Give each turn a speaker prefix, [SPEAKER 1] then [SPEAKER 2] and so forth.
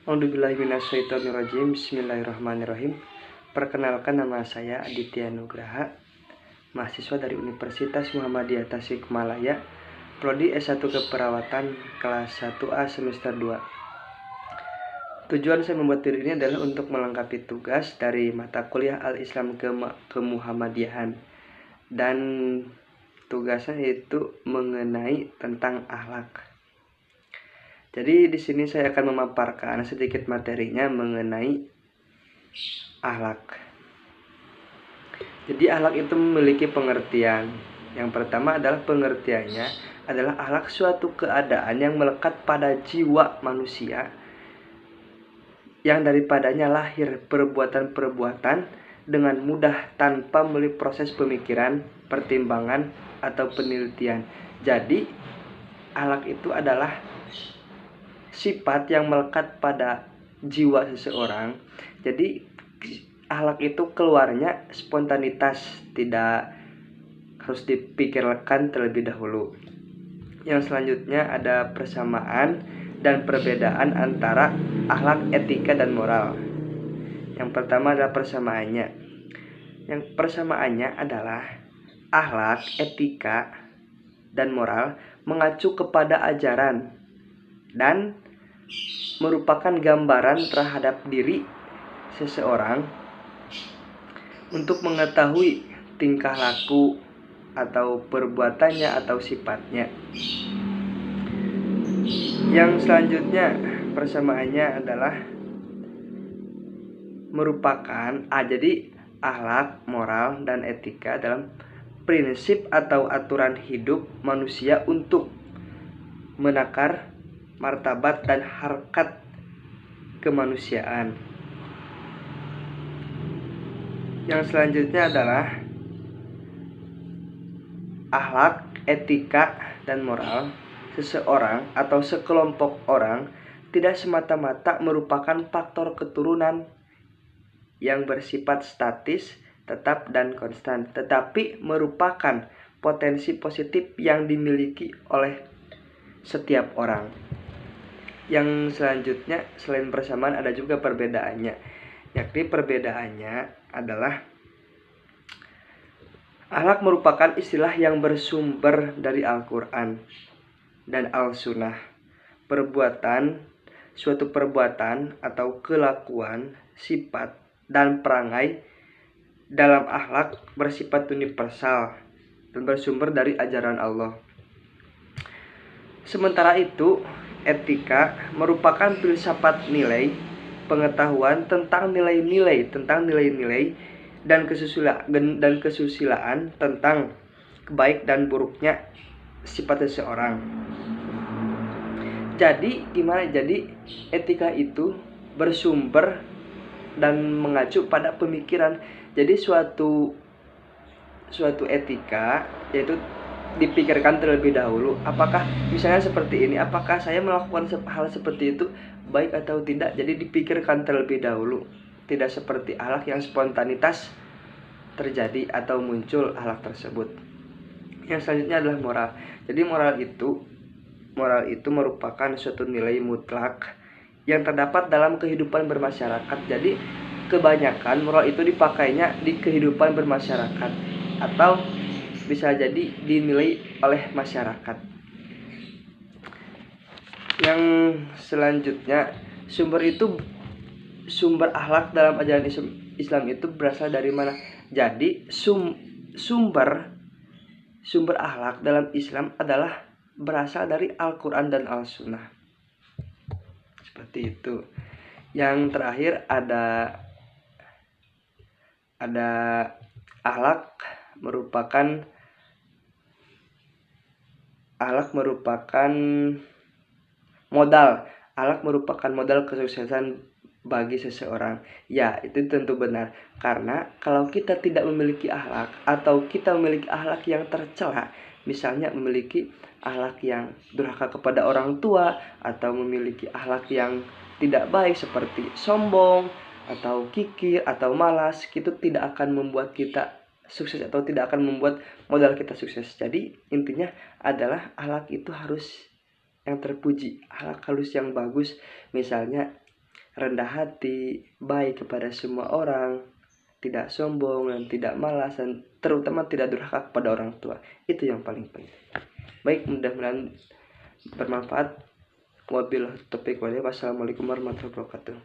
[SPEAKER 1] A'udzubillahiminasyaitonirrajim. Bismillahirrahmanirrahim. Perkenalkan, nama saya Aditya Nugraha, mahasiswa dari Universitas Muhammadiyah Tasikmalaya, Prodi S1 Keperawatan kelas 1A semester 2. Tujuan saya membuat video ini adalah untuk melengkapi tugas dari mata kuliah Al-Islam Kemuhammadiyahan, dan tugasnya itu mengenai tentang akhlak. Jadi di sini saya akan memaparkan sedikit materinya mengenai akhlak. Jadi akhlak itu memiliki pengertian. Yang pertama adalah pengertiannya adalah akhlak suatu keadaan yang melekat pada jiwa manusia, yang daripadanya lahir perbuatan-perbuatan dengan mudah tanpa melalui proses pemikiran, pertimbangan, atau penelitian. Jadi akhlak itu adalah sifat yang melekat pada jiwa seseorang. Jadi akhlak itu keluarnya spontanitas, tidak harus dipikirkan terlebih dahulu. Yang selanjutnya ada persamaan dan perbedaan antara akhlak, etika, dan moral. Yang pertama adalah persamaannya. Yang persamaannya adalah akhlak, etika, dan moral mengacu kepada ajaran dan merupakan gambaran terhadap diri seseorang untuk mengetahui tingkah laku atau perbuatannya atau sifatnya. Yang selanjutnya persamaannya adalah merupakan jadi akhlak, moral, dan etika dalam prinsip atau aturan hidup manusia untuk menakar martabat dan harkat kemanusiaan. Yang selanjutnya adalah akhlak, etika, dan moral seseorang atau sekelompok orang tidak semata-mata merupakan faktor keturunan yang bersifat statis, tetap, dan konstan, tetapi merupakan potensi positif yang dimiliki oleh setiap orang. Yang selanjutnya selain persamaan ada juga perbedaannya, yakni perbedaannya adalah akhlak merupakan istilah yang bersumber dari Al-Quran dan Al-Sunnah. Suatu perbuatan atau kelakuan, sifat, dan perangai dalam akhlak bersifat universal dan bersumber dari ajaran Allah. Sementara itu, etika merupakan filsafat nilai, pengetahuan tentang nilai-nilai dan kesusilaan tentang baik dan buruknya sifat seseorang. Jadi gimana? Jadi etika itu bersumber dan mengacu pada pemikiran. Jadi suatu etika yaitu dipikirkan terlebih dahulu, apakah misalnya seperti ini, apakah saya melakukan hal seperti itu baik atau tidak. Jadi dipikirkan terlebih dahulu, tidak seperti akhlak yang spontanitas terjadi atau muncul akhlak tersebut. Yang selanjutnya adalah moral. Jadi moral itu merupakan suatu nilai mutlak yang terdapat dalam kehidupan bermasyarakat. Jadi kebanyakan moral itu dipakainya di kehidupan bermasyarakat atau bisa jadi dinilai oleh masyarakat. Yang selanjutnya, sumber akhlak dalam ajaran Islam itu berasal dari mana? Jadi sumber akhlak dalam Islam adalah berasal dari Al-Quran dan Al-Sunnah. Seperti itu. Yang terakhir ada akhlak merupakan modal. Akhlak merupakan modal kesuksesan bagi seseorang. Ya, itu tentu benar. Karena kalau kita tidak memiliki akhlak, atau kita memiliki akhlak yang tercela, misalnya memiliki akhlak yang durhaka kepada orang tua, atau memiliki akhlak yang tidak baik seperti sombong, atau kikir, atau malas, itu tidak akan membuat kita sukses atau tidak akan membuat modal kita sukses. Jadi intinya adalah akhlak itu harus yang terpuji, akhlak halus yang bagus. Misalnya rendah hati, baik kepada semua orang, tidak sombong dan tidak malas, dan terutama tidak durhaka kepada orang tua. Itu yang paling penting. Baik, mudah-mudahan bermanfaat. Wabillahi taufiq walhidayah. Wassalamualaikum warahmatullahi wabarakatuh.